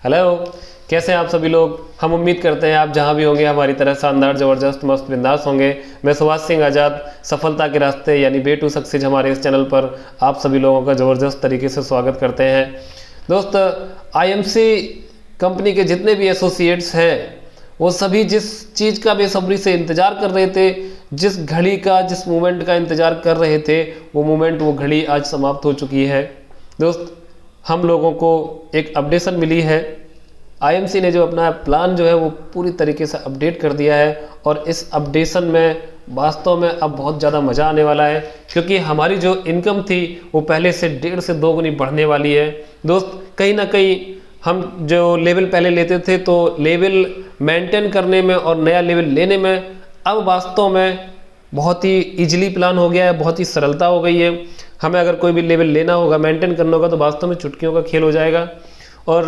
Hello, कैसे हैं आप सभी लोग। हम उम्मीद करते हैं आप जहां भी होंगे हमारी तरह शानदार, ज़बरदस्त, मस्त, बिंदास होंगे। मैं सुभाष सिंह आज़ाद, सफलता के रास्ते यानी वे टू सक्सेस हमारे इस चैनल पर आप सभी लोगों का ज़बरदस्त तरीके से स्वागत करते हैं। दोस्त, आईएमसी कंपनी के जितने भी एसोसिएट्स हैं वो सभी जिस चीज़ का बेसब्री से इंतज़ार कर रहे थे, जिस घड़ी का, जिस मोमेंट का इंतज़ार कर रहे थे, वो मोमेंट, वो घड़ी आज समाप्त हो चुकी है। दोस्त, हम लोगों को एक अपडेशन मिली है। आईएमसी ने जो अपना प्लान जो है वो पूरी तरीके से अपडेट कर दिया है और इस अपडेशन में वास्तव में अब बहुत ज़्यादा मज़ा आने वाला है, क्योंकि हमारी जो इनकम थी वो पहले से 1.5 से 2 गुनी बढ़ने वाली है। दोस्त, कहीं ना कहीं हम जो लेवल पहले लेते थे तो लेवल मेंटेन करने में और नया लेवल लेने में अब वास्तव में बहुत ही इजीली प्लान हो गया है, बहुत ही सरलता हो गई है। हमें अगर कोई भी लेवल लेना होगा, मेंटेन करना होगा, तो वास्तव में चुटकियों का खेल हो जाएगा। और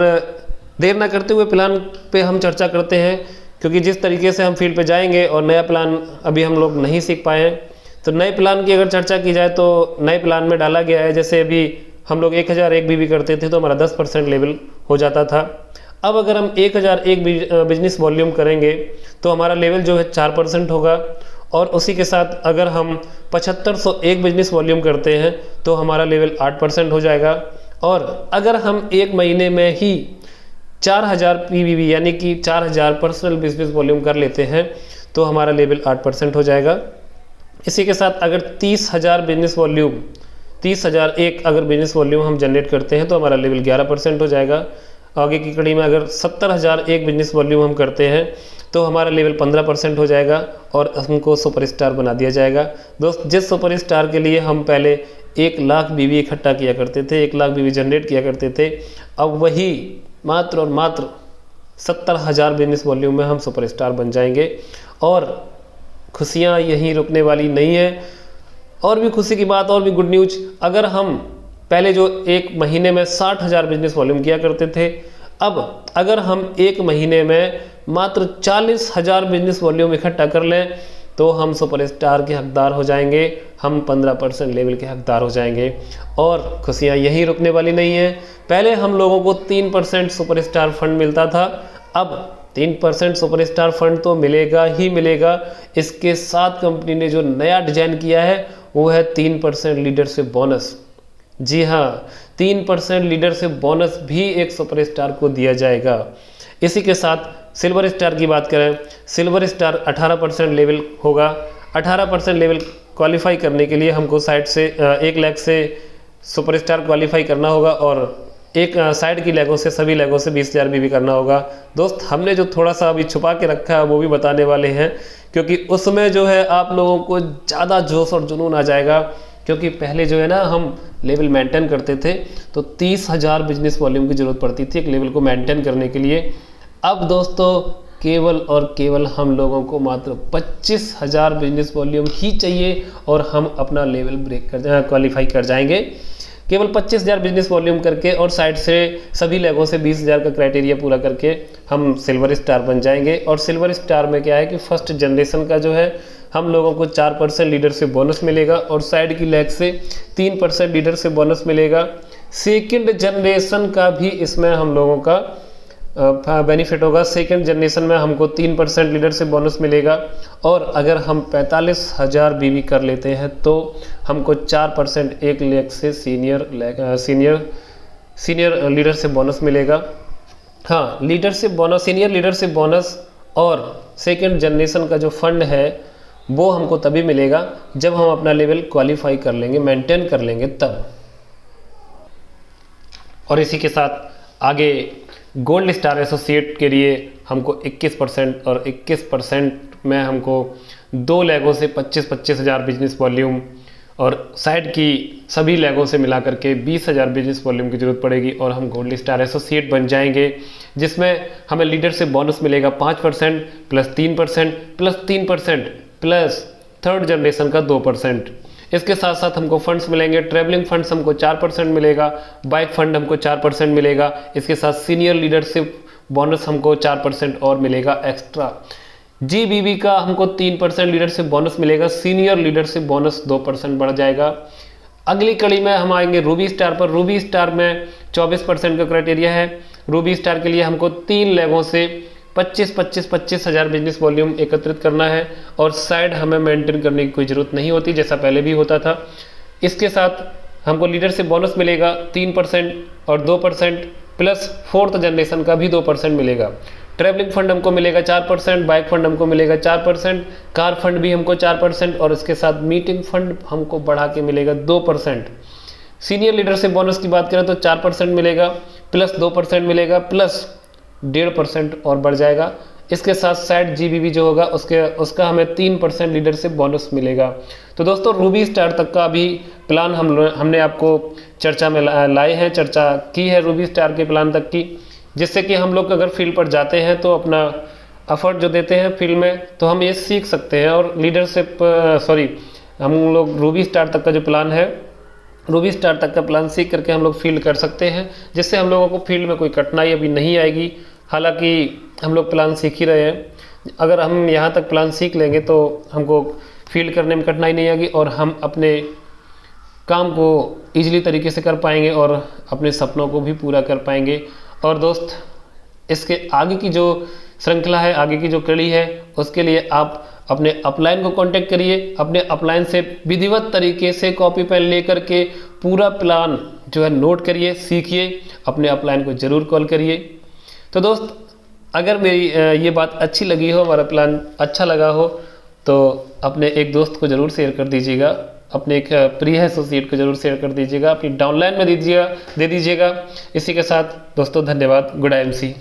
देर ना करते हुए प्लान पे हम चर्चा करते हैं, क्योंकि जिस तरीके से हम फील्ड पे जाएंगे और नया प्लान अभी हम लोग नहीं सीख पाए हैं। तो नए प्लान की अगर चर्चा की जाए तो नए प्लान में डाला गया है, जैसे अभी हम लोग 1001 बीबी करते थे तो हमारा 10% लेवल हो जाता था। अब अगर हम 1001 बिजनेस वॉल्यूम करेंगे तो हमारा लेवल जो है 4% होगा, और उसी के साथ अगर हम 7501 बिजनेस वॉल्यूम करते हैं तो हमारा लेवल 8% हो जाएगा। और अगर हम एक महीने में ही 4000 पीवीबी यानी कि 4000 पर्सनल बिजनेस वॉल्यूम कर लेते हैं तो हमारा लेवल 8% हो जाएगा। इसी के साथ अगर 30,000 बिजनेस वॉल्यूम, 30,001 अगर बिजनेस वॉल्यूम हम जनरेट करते हैं तो हमारा लेवल 11% हो जाएगा। आगे की कड़ी में अगर 70,001 बिजनेस वॉल्यूम हम करते हैं तो हमारा लेवल 15% हो जाएगा और हमको सुपरस्टार बना दिया जाएगा। दोस्त, जिस सुपरस्टार के लिए हम पहले 1 लाख बीवी इकट्ठा किया करते थे, 1 लाख बीवी जनरेट किया करते थे, अब वही मात्र और मात्र 70,000 बिजनेस वॉल्यूम में हम सुपरस्टार बन जाएंगे। और खुशियाँ यहीं रुकने वाली नहीं है। और भी खुशी की बात, और भी गुड न्यूज, अगर हम पहले जो एक महीने में 60,000 बिजनेस वॉल्यूम किया करते थे, अब अगर हम एक महीने में मात्र 40,000 बिजनेस वॉल्यूम इकट्ठा कर लें तो हम सुपरस्टार के हकदार हो जाएंगे, हम 15% लेवल के हकदार हो जाएंगे। और खुशियाँ यहीं रुकने वाली नहीं है। पहले हम लोगों को 3% सुपरस्टार फंड मिलता था, अब 3% सुपरस्टार फंड तो मिलेगा ही मिलेगा। इसके साथ कंपनी ने जो नया डिजाइन किया है वो है 3% लीडरशिप बोनस। जी हाँ, 3% लीडरशिप बोनस भी एक सुपरस्टार को दिया जाएगा। इसी के साथ सिल्वर स्टार की बात करें, सिल्वर स्टार 18% लेवल होगा। 18% लेवल क्वालिफाई करने के लिए हमको साइड से 1 लाख से सुपरस्टार क्वालिफाई करना होगा और एक साइड की लेगों से, सभी लेगों से 20,000 बीबी करना होगा। दोस्त, हमने जो थोड़ा सा अभी छुपा के रखा है वो भी बताने वाले हैं, क्योंकि उसमें जो है आप लोगों को ज़्यादा जोश और जुनून आ जाएगा। क्योंकि पहले जो है ना हम लेवल मेंटेन करते थे तो 30,000 बिजनेस वॉल्यूम की ज़रूरत पड़ती थी एक लेवल को मेंटेन करने के लिए। अब दोस्तों केवल और केवल हम लोगों को मात्र 25,000 बिजनेस वॉल्यूम ही चाहिए और हम अपना लेवल ब्रेक कर क्वालिफाई कर जाएंगे। केवल 25,000 बिजनेस वॉल्यूम करके और साइड से सभी लेगों से 20,000 का क्राइटेरिया पूरा करके हम सिल्वर स्टार बन जाएंगे। और सिल्वर स्टार में क्या है कि फर्स्ट जनरेशन का जो है हम लोगों को 4% लीडरशिप बोनस मिलेगा और साइड की लेग से 3% लीडरशिप बोनस मिलेगा। सेकंड जनरेशन का भी इसमें हम लोगों का बेनिफिट होगा। सेकंड जनरेशन में हमको 3% लीडरशिप बोनस मिलेगा और अगर हम 45,000 बीवी कर लेते हैं तो हमको 4% 1 लाख से सीनियर लीडरशिप बोनस मिलेगा। हाँ, leadership bonus, senior leadership bonus और सेकंड जनरेशन का जो फंड है वो हमको तभी मिलेगा जब हम अपना लेवल क्वालिफाई कर लेंगे, मेंटेन कर लेंगे तब। और इसी के साथ आगे गोल्ड स्टार एसोसिएट के लिए हमको 21% और 21% में हमको 2 लेगों से 25,000 बिजनेस वॉल्यूम और साइड की सभी लेगों से मिला करके 20,000 बिजनेस वॉल्यूम की ज़रूरत पड़ेगी और हम गोल्ड स्टार एसोसिएट बन जाएंगे, जिसमें हमें लीडरशिप बोनस मिलेगा 5% plus 3% plus 3% plus third generation का 2%। इसके साथ साथ हमको फंड्स मिलेंगे। ट्रैवलिंग फंड्स हमको 4% मिलेगा, बाइक फंड हमको 4% मिलेगा। इसके साथ सीनियर लीडरशिप बोनस हमको 4% और मिलेगा एक्स्ट्रा। जीबीबी का हमको 3% लीडरशिप बोनस मिलेगा, सीनियर लीडरशिप बोनस 2% बढ़ जाएगा। अगली कड़ी में हम आएंगे रूबी स्टार पर। रूबी स्टार में 24% का क्राइटेरिया है। रूबी स्टार के लिए हमको 3 लेगों से 25 हज़ार बिजनेस वॉल्यूम एकत्रित करना है और साइड हमें मेंटेन करने की कोई ज़रूरत नहीं होती, जैसा पहले भी होता था। इसके साथ हमको लीडरशिप बोनस मिलेगा 3% और 2% प्लस 4th जनरेशन का भी 2% मिलेगा। ट्रैवलिंग फंड हमको मिलेगा 4%, बाइक फंड हमको मिलेगा 4%, कार फंड भी हमको 4% और इसके साथ मीटिंग फंड हमको बढ़ा के मिलेगा 2%। सीनियर लीडरशिप बोनस की बात करें तो 4% मिलेगा प्लस 2% मिलेगा प्लस 1.5% और बढ़ जाएगा। इसके साथ साइड जीबीबी जो होगा उसका हमें 3% लीडरशिप बोनस मिलेगा। तो दोस्तों रूबी स्टार तक का अभी प्लान हमने आपको चर्चा में लाए हैं, चर्चा की है रूबी स्टार के प्लान तक की, जिससे कि हम लोग अगर फील्ड पर जाते हैं तो अपना एफर्ट जो देते हैं फील्ड में तो हम ये सीख सकते हैं। और हम लोग रूबी स्टार तक का जो प्लान है, रूबी स्टार तक का प्लान सीख करके हम लोग फील्ड कर सकते हैं, जिससे हम लोगों को फील्ड में कोई कठिनाई अभी नहीं आएगी। हालांकि हम लोग प्लान सीख ही रहे हैं, अगर हम यहाँ तक प्लान सीख लेंगे तो हमको फील्ड करने में कठिनाई नहीं आएगी और हम अपने काम को ईजिली तरीके से कर पाएंगे और अपने सपनों को भी पूरा कर पाएंगे। और दोस्त, इसके आगे की जो श्रृंखला है, आगे की जो कड़ी है, उसके लिए आप अपने अपलाइन को कांटेक्ट करिए। अपने अपलाइन से विधिवत तरीके से कॉपी पेन लेकर के पूरा प्लान जो है नोट करिए, सीखिए, अपने अपलाइन को ज़रूर कॉल करिए। तो दोस्त, अगर मेरी ये बात अच्छी लगी हो, हमारा प्लान अच्छा लगा हो, तो अपने एक दोस्त को ज़रूर शेयर कर दीजिएगा, अपने एक प्रिय एसोसिएट को ज़रूर शेयर कर दीजिएगा, अपनी डाउनलाइन में दे दीजिएगा। इसी के साथ दोस्तों धन्यवाद। Good I M C.